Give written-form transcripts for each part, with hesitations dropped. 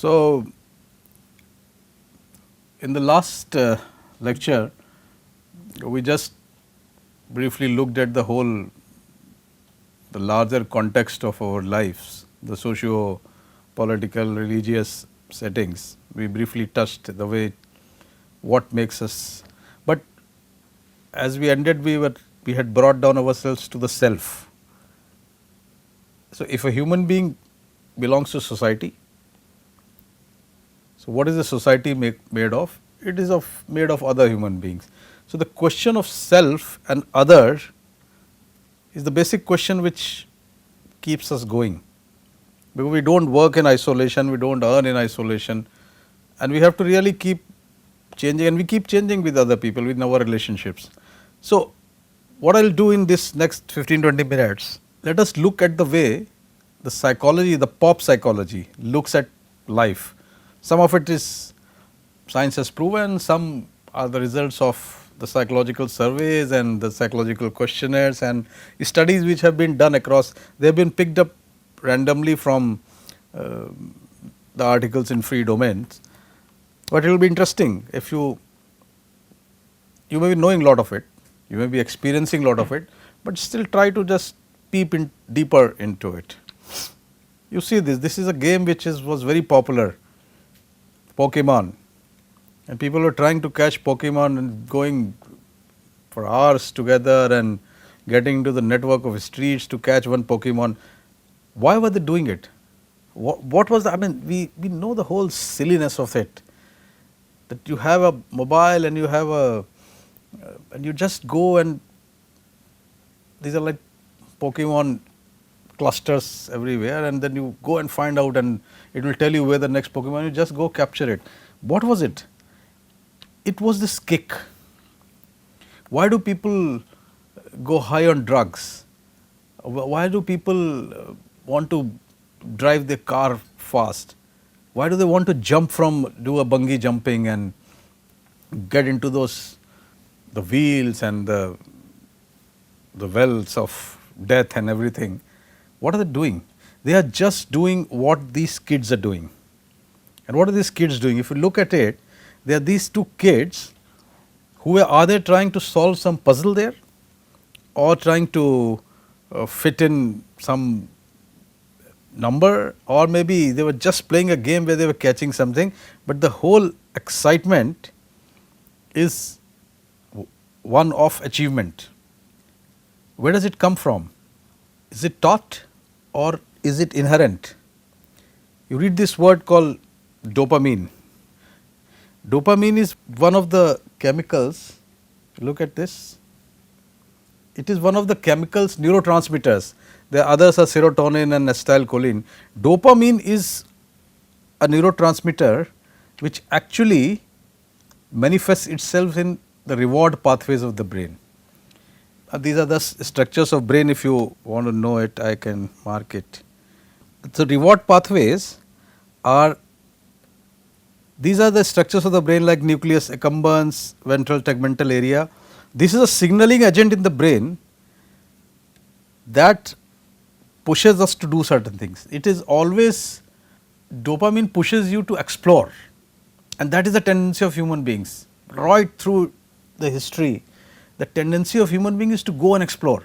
So, in the last lecture, we just briefly looked at the larger context of our lives, the socio political, religious settings. We briefly touched the way what makes us, but as we ended, we had brought down ourselves to the self. So, if a human being belongs to society, so what is the society made of? It is made of other human beings. So, the question of self and other is the basic question which keeps us going, because we do not work in isolation, we do not earn in isolation, and we have to really keep changing, and we keep changing with other people in our relationships. So, what I will do in this next 15-20 minutes, let us look at the way the psychology, the pop psychology looks at life. Some of it is science has proven, some are the results of the psychological surveys and the psychological questionnaires and studies which have been done across. They have been picked up randomly from the articles in free domains, but it will be interesting if you may be knowing a lot of it, you may be experiencing a lot of it, but still try to just peep in deeper into it. You see this is a game which was very popular, Pokemon, and people were trying to catch Pokemon and going for hours together and getting into the network of streets to catch one Pokemon. Why were they doing it? What was the, I mean, we know the whole silliness of it, that you have a mobile and you have and you just go, and these are like Pokemon clusters everywhere, and then you go and find out, and it will tell you where the next Pokemon, you just go capture it. What was it? It was this kick. Why do people go high on drugs? Why do people want to drive their car fast? Why do they want to do a bungee jumping and get into the wheels and the wells of death and everything? What are they doing? They are just doing what these kids are doing. And what are these kids doing? If you look at it, there are these two kids who are they trying to solve some puzzle there, or trying to fit in some number, or maybe they were just playing a game where they were catching something, but the whole excitement is one of achievement. Where does it come from? Is it taught or is it inherent? You read this word called dopamine. Dopamine is one of the chemicals, look at this, it is one of the chemicals, neurotransmitters. The others are serotonin and acetylcholine. Dopamine is a neurotransmitter which actually manifests itself in the reward pathways of the brain. These are the structures of brain. If you want to know it, I can mark it. So, reward pathways are, these are the structures of the brain like nucleus accumbens, ventral tegmental area. This is a signaling agent in the brain that pushes us to do certain things. It is always, dopamine pushes you to explore, and that is the tendency of human beings right through the history. The tendency of human being is to go and explore.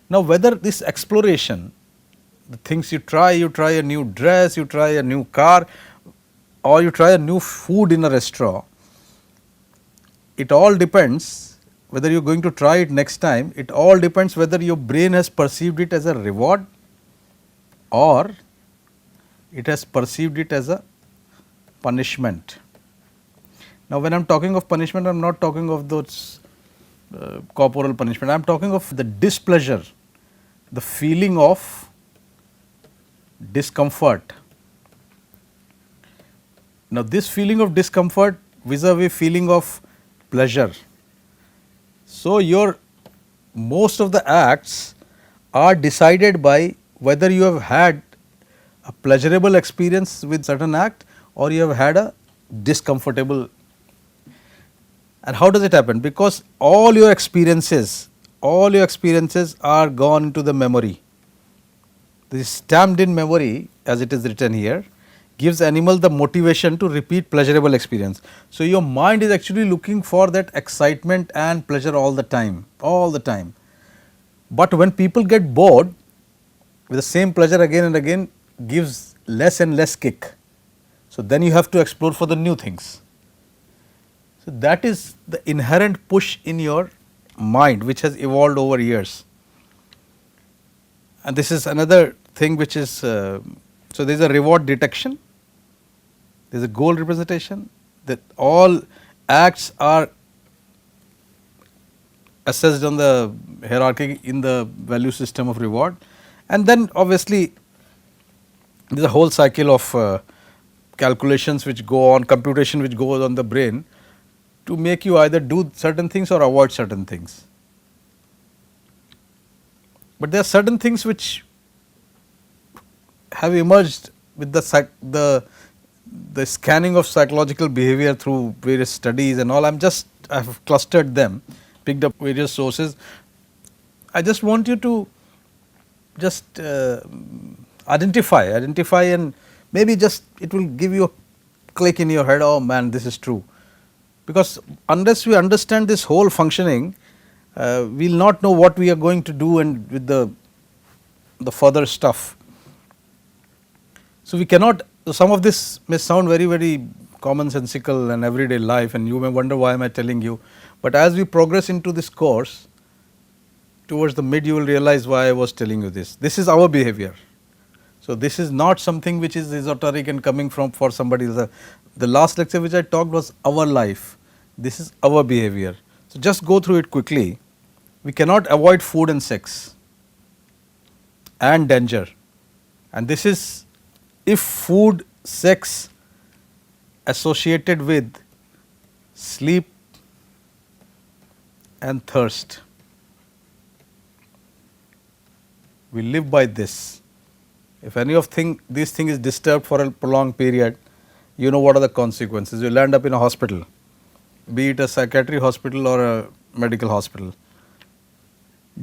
Now, whether this exploration, the things you try a new dress, you try a new car, or you try a new food in a restaurant, it all depends whether you are going to try it next time. It all depends whether your brain has perceived it as a reward or it has perceived it as a punishment. Now, when I am talking of punishment, I am not talking of those corporal punishment. I am talking of the displeasure, the feeling of discomfort. Now, this feeling of discomfort vis-a-vis feeling of pleasure. So, most of the acts are decided by whether you have had a pleasurable experience with certain act or you have had a discomfortable. And how does it happen? Because all your experiences are gone into the memory. This is stamped in memory, as it is written here. gives animal the motivation to repeat pleasurable experience. So, your mind is actually looking for that excitement and pleasure all the time, all the time. But when people get bored with the same pleasure again and again, gives less and less kick. So, then you have to explore for the new things. So, that is the inherent push in your mind which has evolved over years. And this is another thing which is, so there is a reward detection, there is a goal representation, that all acts are assessed on the hierarchy in the value system of reward. And then obviously, there is a whole cycle of calculations which go on, computation which goes on the brain to make you either do certain things or avoid certain things. But there are certain things which have emerged with the scanning of psychological behavior through various studies and all. I have clustered them, picked up various sources. I just want you to just identify and maybe just it will give you a click in your head, oh man, this is true. Because unless we understand this whole functioning, we will not know what we are going to do and with the further stuff. So, we cannot, some of this may sound very, very commonsensical and everyday life, and you may wonder why am I telling you. But as we progress into this course, towards the mid you will realize why I was telling you this. This is our behavior. So, this is not something which is esoteric and coming from for somebody else. The last lecture which I talked was our life. This is our behavior. So, just go through it quickly. We cannot avoid food and sex and danger, and this is if food, sex associated with sleep and thirst. We live by this. If any of these thing is disturbed for a prolonged period, you know what are the consequences. You will end up in a hospital, be it a psychiatric hospital or a medical hospital.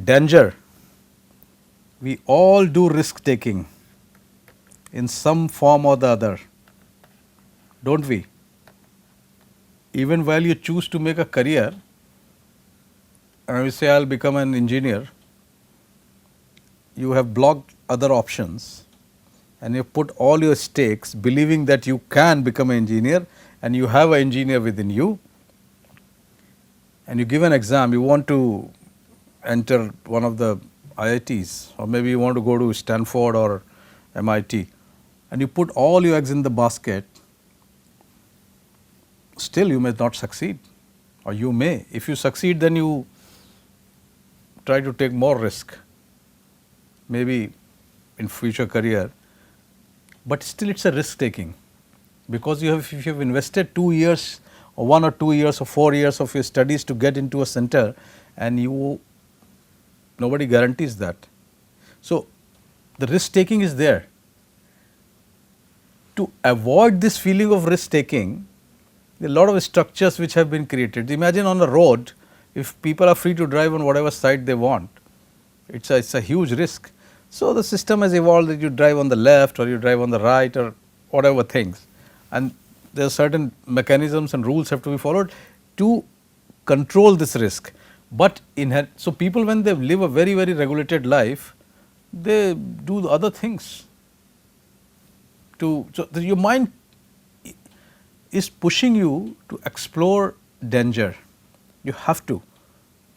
Danger. We all do risk taking in some form or the other, don't we? Even while you choose to make a career, and you say I will become an engineer, you have blocked other options and you put all your stakes believing that you can become an engineer, and you have an engineer within you, and you give an exam, you want to enter one of the IITs, or maybe you want to go to Stanford or MIT, and you put all your eggs in the basket, still you may not succeed, or you may. If you succeed, then you try to take more risk, maybe in future career, but still it is a risk taking, because if you have invested 2 years or 1 or 2 years or 4 years of your studies to get into a center, and nobody guarantees that. So, the risk taking is there. To avoid this feeling of risk taking, there are a lot of structures which have been created. Imagine on a road, if people are free to drive on whatever side they want, it is a huge risk. So, the system has evolved that you drive on the left or you drive on the right or whatever things, and there are certain mechanisms and rules have to be followed to control this risk. But so people, when they live a very, very regulated life, they do the other things. So your mind is pushing you to explore danger. You have to.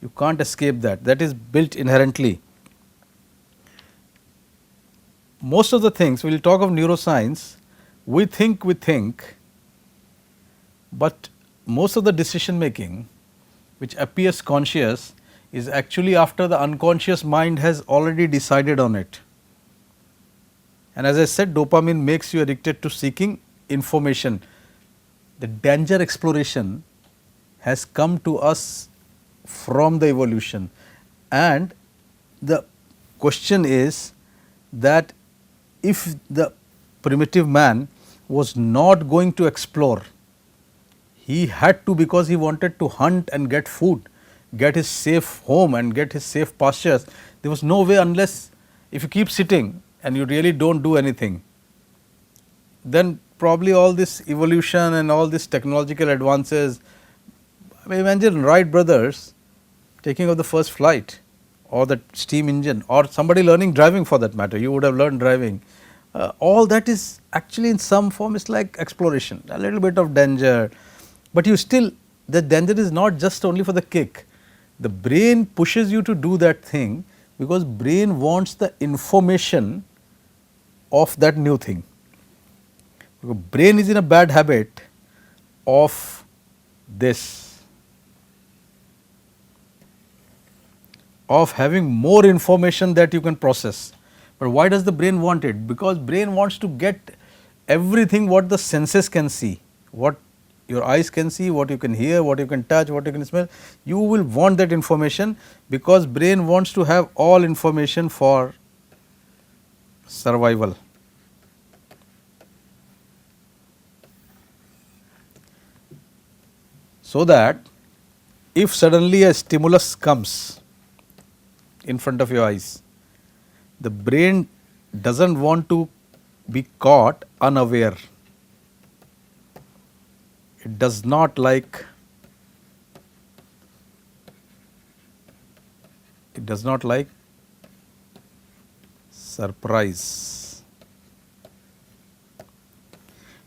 You can't escape that. That is built inherently. Most of the things, we will talk of neuroscience, we think, but most of the decision making which appears conscious is actually after the unconscious mind has already decided on it. And as I said, dopamine makes you addicted to seeking information. The danger exploration has come to us from the evolution, and the question is that if the primitive man was not going to explore, he had to, because he wanted to hunt and get food, get his safe home and get his safe pastures. There was no way, unless if you keep sitting and you really do not do anything, then probably all this evolution and all these technological advances. I mean, imagine Wright brothers taking off the first flight, or the steam engine, or somebody learning driving for that matter. You would have learned driving. All that is actually in some form is like exploration, a little bit of danger, but you still, the danger is not just only for the kick. The brain pushes you to do that thing because brain wants the information of that new thing. Because brain is in a bad habit of this, of having more information that you can process. But why does the brain want it? Because brain wants to get everything what the senses can see, what your eyes can see, what you can hear, what you can touch, what you can smell. You will want that information because brain wants to have all information for survival. So that if suddenly a stimulus comes in front of your eyes, the brain does not want to be caught unaware. It does not like, surprise.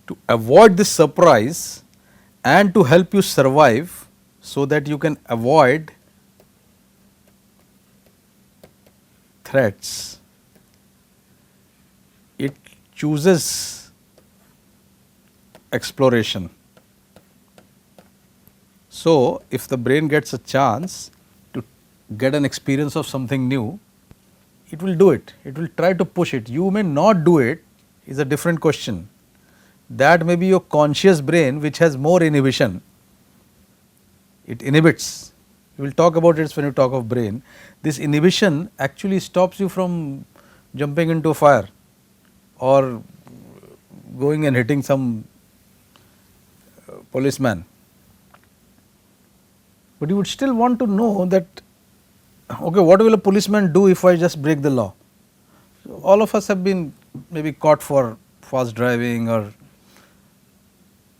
To avoid this surprise and to help you survive, so that you can avoid threats, it chooses exploration. So, if the brain gets a chance to get an experience of something new, it will do it, it will try to push it. You may not do it, is a different question. That may be your conscious brain which has more inhibition, it inhibits. We will talk about it when you talk of brain. This inhibition actually stops you from jumping into a fire or going and hitting some policeman. But you would still want to know that, okay, what will a policeman do if I just break the law? So all of us have been maybe caught for fast driving, or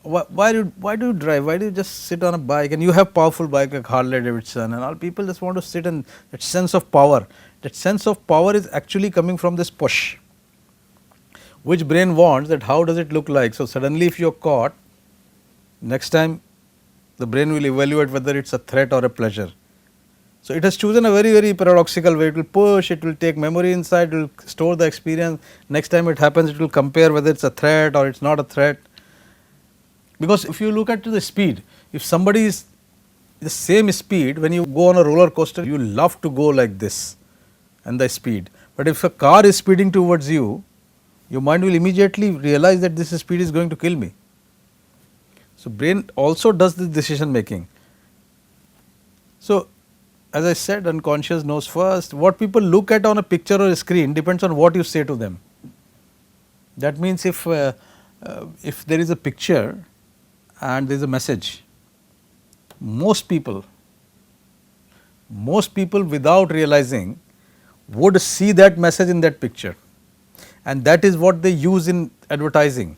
why do you drive? Why do you just sit on a bike? And you have powerful bike like Harley Davidson, and all people just want to sit, and that sense of power. That sense of power is actually coming from this push, which brain wants that how does it look like. So suddenly if you are caught, next time the brain will evaluate whether it is a threat or a pleasure. So it has chosen a very paradoxical way. It will push, it will take memory inside, it will store the experience. Next time it happens, it will compare whether it is a threat or it is not a threat. Because if you look at the speed, if somebody is the same speed, when you go on a roller coaster, you love to go like this and the speed. But if a car is speeding towards you, your mind will immediately realize that this speed is going to kill me. So brain also does this decision making. So as I said, unconscious knows first. What people look at on a picture or a screen depends on what you say to them. That means if there is a picture and there is a message, most people without realizing would see that message in that picture, and that is what they use in advertising.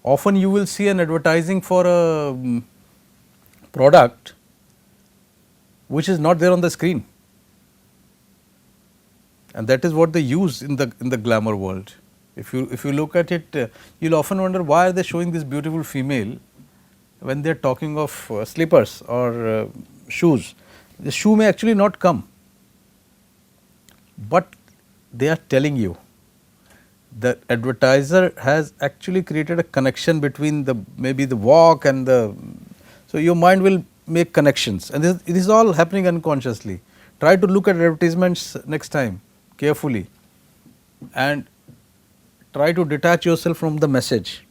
Often you will see an advertising for a product which is not there on the screen, and that is what they use in the glamour world. If you look at it, you will often wonder why are they showing this beautiful female when they are talking of slippers or shoes. The shoe may actually not come, but they are telling you. The advertiser has actually created a connection between maybe the walk and so your mind will make connections, and this is all happening unconsciously. Try to look at advertisements next time carefully and try to detach yourself from the message.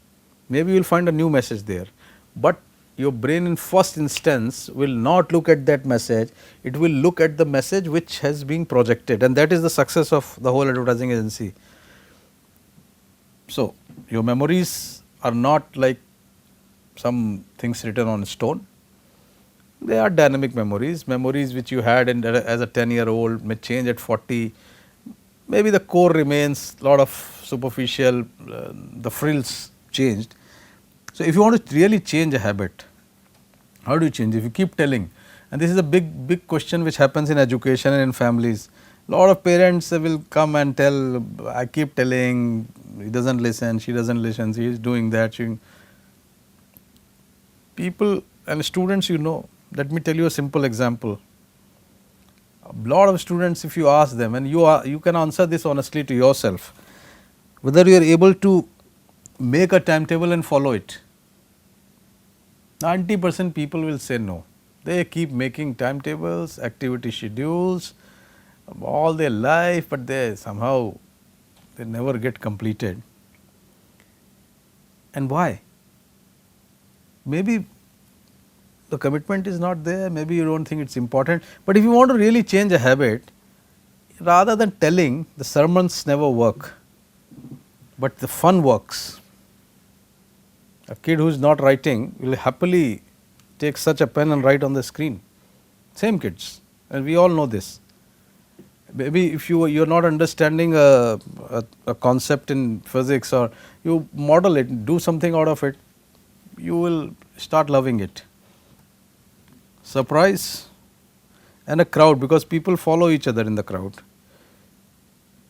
Maybe you will find a new message there, but your brain in first instance will not look at that message, it will look at the message which has been projected, and that is the success of the whole advertising agency. So your memories are not like some things written on stone, they are dynamic memories. Memories which you had as a 10-year-old may change at 40, maybe the core remains, lot of superficial, the frills changed, So, if you want to really change a habit, how do you change? If you keep telling, and this is a big question which happens in education and in families. Lot of parents will come and tell, I keep telling, he doesn't listen, she doesn't listen, she is doing that. People and students, let me tell you a simple example. A lot of students, if you ask them, and you can answer this honestly to yourself, whether you are able to make a timetable and follow it. 90% people will say no. They keep making timetables, activity schedules all their life, but they never get completed. And why? Maybe the commitment is not there, maybe you don't think it's important. But if you want to really change a habit, rather than telling, the sermons never work, but the fun works. A kid who is not writing will happily take such a pen and write on the screen. Same kids, and we all know this. Maybe if you are not understanding a concept in physics, or you model it, do something out of it, you will start loving it. Surprise and a crowd, because people follow each other in the crowd.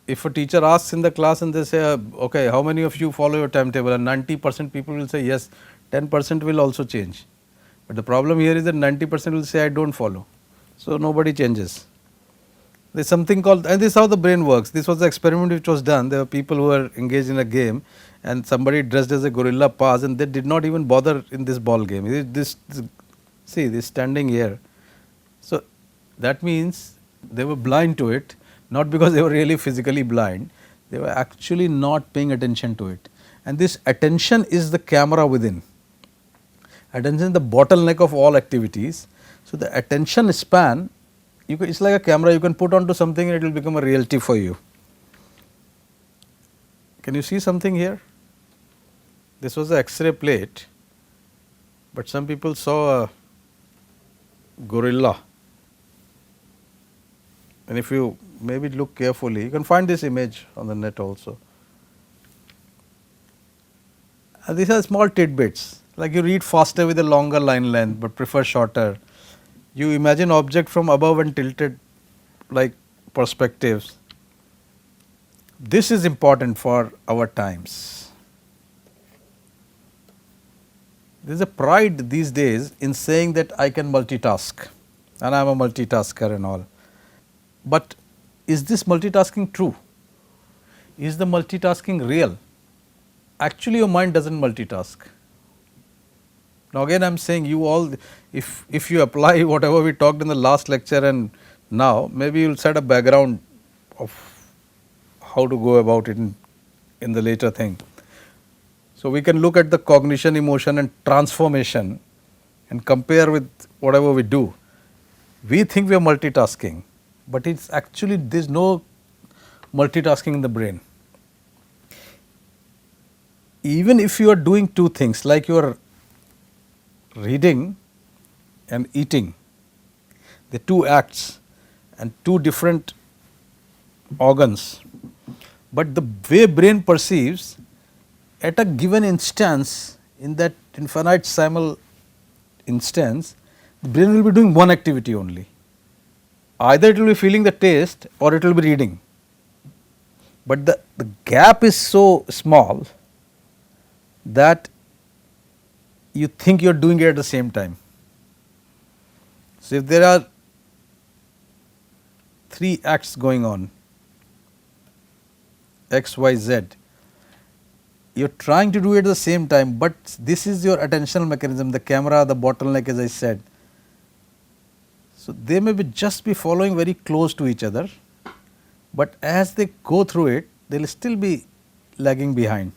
If a teacher asks in the class and they say, okay, how many of you follow your timetable, and 90% people will say yes, 10% will also change. But the problem here is that 90% will say I don't follow. So, nobody changes. There is something called, and this is how the brain works. This was the experiment which was done. There were people who were engaged in a game, and somebody dressed as a gorilla passed, and they did not even bother in this ball game. See, this standing here. So, that means they were blind to it, not because they were really physically blind, they were actually not paying attention to it. And this attention is the camera within. Attention is the bottleneck of all activities. So, the attention span, it's like a camera, you can put onto something and it will become a reality for you. Can you see something here? This was the X-ray plate, but some people saw a gorilla. And if you maybe look carefully, you can find this image on the net also. And these are small tidbits, like you read faster with a longer line length, but prefer shorter. You imagine object from above and tilted like perspectives. This is important for our times. There is a pride these days in saying that I can multitask, and I am a multitasker and all. But is this multitasking true? Is the multitasking real? Actually, your mind does not multitask. Now, again I am saying you all, if you apply whatever we talked in the last lecture and now, maybe you will set a background of how to go about it in the later thing. So, we can look at the cognition, emotion and transformation and compare with whatever we do. We think we are multitasking, but it's actually there is no multitasking in the brain. Even if you are doing two things, like you are reading and eating, the two acts and two different organs, but the way brain perceives at a given instance, in that infinitesimal instance, the brain will be doing one activity only. Either it will be feeling the taste or it will be reading, but the gap is so small that you think you are doing it at the same time. So, if there are three acts going on, X, Y, Z, you are trying to do it at the same time, but this is your attentional mechanism, the camera, the bottleneck, as I said. So, they may just be following very close to each other, but as they go through it, they will still be lagging behind.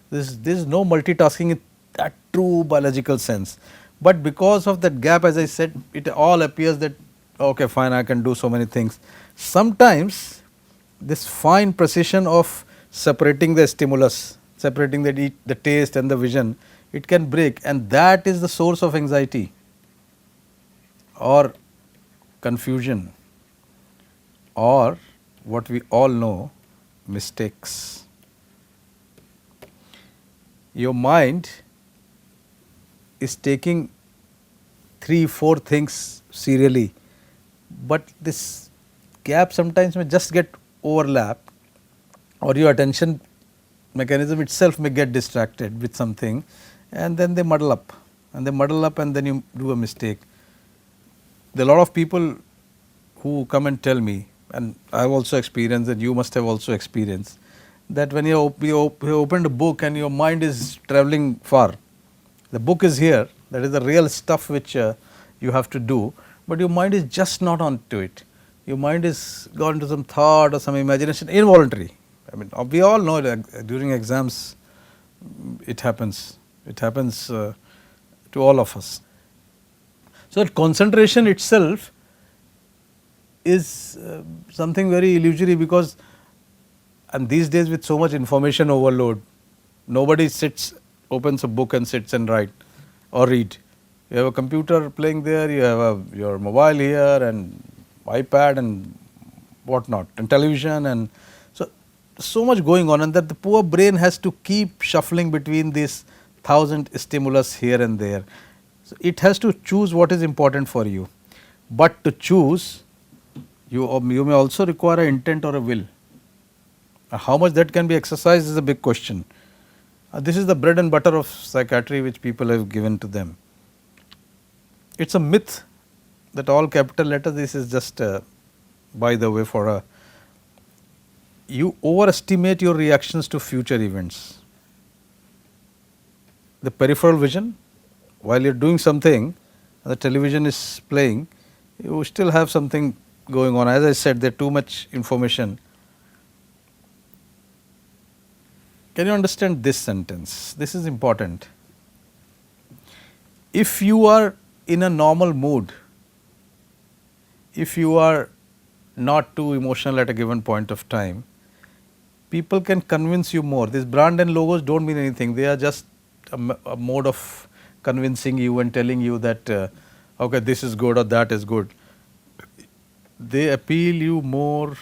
There is no multitasking in that true biological sense, but because of that gap, as I said, it all appears that okay, fine, I can do so many things. Sometimes this fine precision of separating the stimulus, separating the taste and the vision, it can break, and that is the source of anxiety or confusion or what we all know, mistakes. Your mind is taking 3-4 things serially, but this gap sometimes may just get overlapped, or your attention mechanism itself may get distracted with something, and then they muddle up and then you do a mistake. There are a lot of people who come and tell me, and I have also experienced, and you must have also experienced, that when you opened a book and your mind is travelling far, the book is here, that is the real stuff which you have to do, but your mind is just not onto it. Your mind is gone to some thought or some imagination, involuntary. I mean, we all know that during exams it happens. It happens to all of us. So, that concentration itself is something very illusory, because and these days with so much information overload, nobody opens a book and sits and write or read. You have a computer playing there, you have your mobile here and iPad and whatnot, and television, and so much going on, and that the poor brain has to keep shuffling between these 1,000 stimulus here and there. So, it has to choose what is important for you, but to choose you may also require an intent or a will. How much that can be exercised is a big question. This is the bread and butter of psychiatry which people have given to them. It is a myth that all capital letters, this is just by the way for a, you overestimate your reactions to future events. The peripheral vision, while you are doing something, the television is playing, you still have something going on. As I said, there is too much information. Can you understand this sentence? This is important. If you are in a normal mood, if you are not too emotional at a given point of time, people can convince you more. These brand and logos do not mean anything, they are just a mode of convincing you and telling you that okay, this is good or that is good. They appeal you more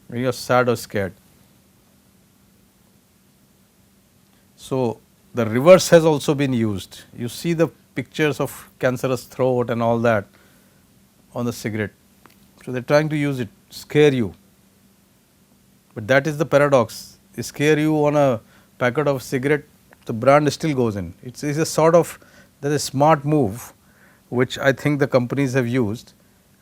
when you are sad or scared. So, the reverse has also been used. You see the pictures of cancerous throat and all that on the cigarette. So, they are trying to use it, scare you. But that is the paradox. They scare you on a packet of cigarette, the brand still goes in. It is a sort of, there is a smart move which I think the companies have used,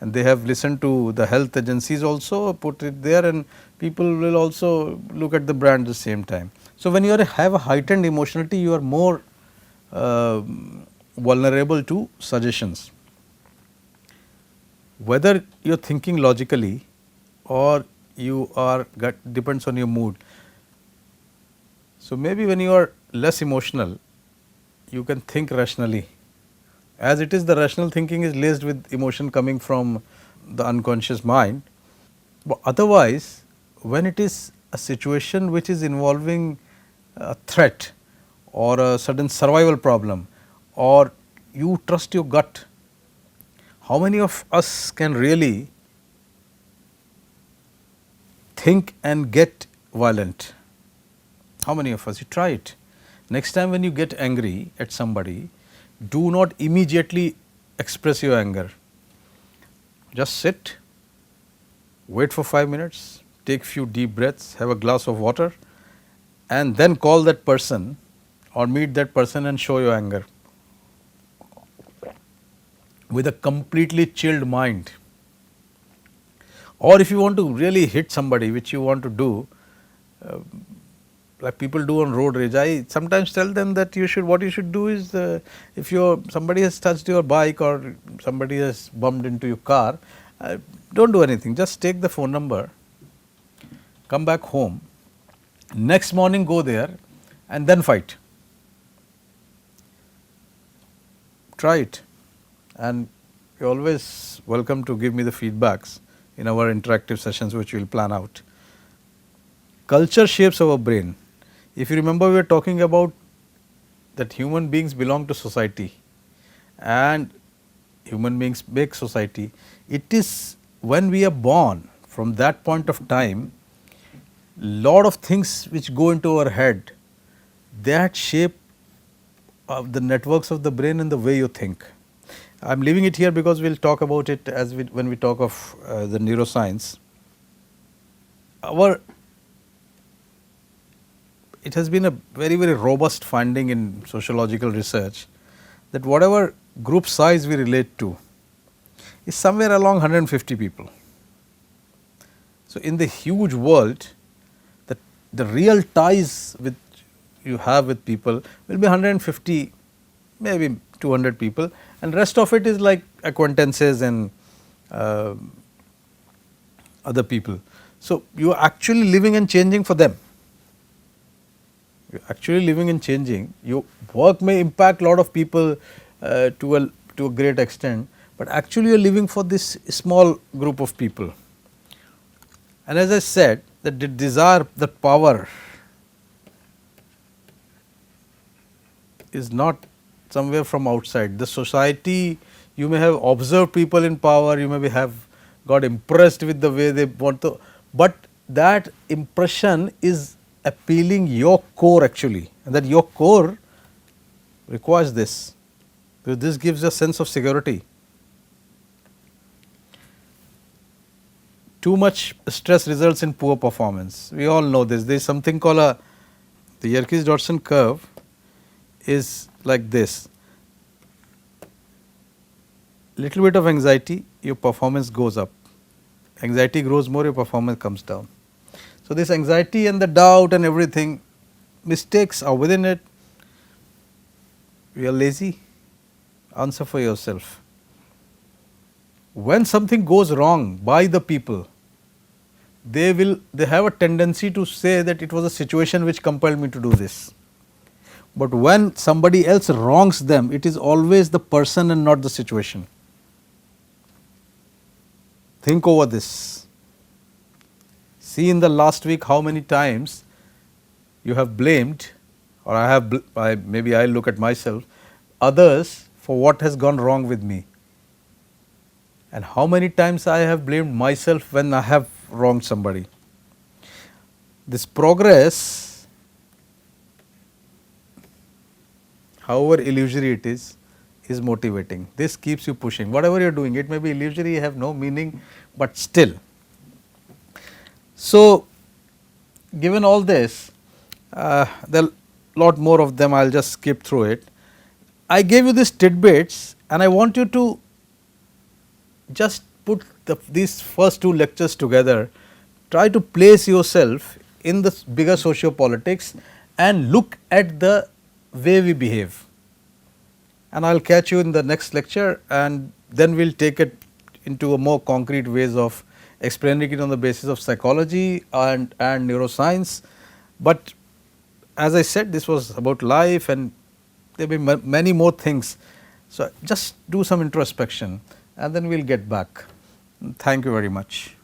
and they have listened to the health agencies also, put it there, and people will also look at the brand at the same time. So, when you have a heightened emotionality, you are more vulnerable to suggestions. Whether you are thinking logically or you are depends on your mood. So, maybe when you are less emotional, you can think rationally. As it is, the rational thinking is laced with emotion coming from the unconscious mind. But otherwise, when it is a situation which is involving a threat or a sudden survival problem, or you trust your gut, how many of us can really think and get violent? How many of us? You try it. Next time when you get angry at somebody, do not immediately express your anger. Just sit, wait for 5 minutes, take few deep breaths, have a glass of water, and then call that person or meet that person and show your anger with a completely chilled mind. Or if you want to really hit somebody, which you want to do, like people do on road rage, I sometimes tell them that what you should do is, if somebody has touched your bike or somebody has bumped into your car, do not do anything, just take the phone number, come back home, next morning go there and then fight. Try it, and you are always welcome to give me the feedbacks in our interactive sessions which we will plan out. Culture shapes our brain. If you remember, we are talking about that human beings belong to society and human beings make society. It is when we are born, from that point of time, lot of things which go into our head, that shape the networks of the brain and the way you think. I am leaving it here because we will talk about it as when we talk of the neuroscience. It has been a very robust finding in sociological research that whatever group size we relate to is somewhere along 150 people. So, in the huge world, the real ties with you have with people will be 150, maybe 200 people, and rest of it is like acquaintances and other people. So, you are actually living and changing for them. You are actually living and changing. Your work may impact a lot of people to a great extent, but actually you are living for this small group of people. And as I said, that the desire, that power is not somewhere from outside. The society, you may have observed people in power, you may have got impressed with the way they want to, but that impression is appealing your core actually, and that your core requires this, because this gives a sense of security. Too much stress results in poor performance. We all know this. There is something called the Yerkes-Dodson curve is like this. Little bit of anxiety, your performance goes up. Anxiety grows more, your performance comes down. So, this anxiety and the doubt and everything, mistakes are within it. We are lazy. Answer for yourself. When something goes wrong by the people, they have a tendency to say that it was a situation which compelled me to do this. But when somebody else wrongs them, it is always the person and not the situation. Think over this. See in the last week how many times you have blamed, or maybe I look at myself, others for what has gone wrong with me. And how many times I have blamed myself when I have wronged somebody. This progress, however illusory it is motivating. This keeps you pushing. Whatever you are doing, it may be illusory, have no meaning, but still. So, given all this, there are a lot more of them, I will just skip through it. I gave you these tidbits and I want you to just put these first two lectures together, try to place yourself in the bigger socio-politics and look at the way we behave. And I will catch you in the next lecture, and then we will take it into a more concrete ways of explaining it on the basis of psychology and neuroscience. But as I said, this was about life and there will be many more things. So, just do some introspection and then we will get back. Thank you very much.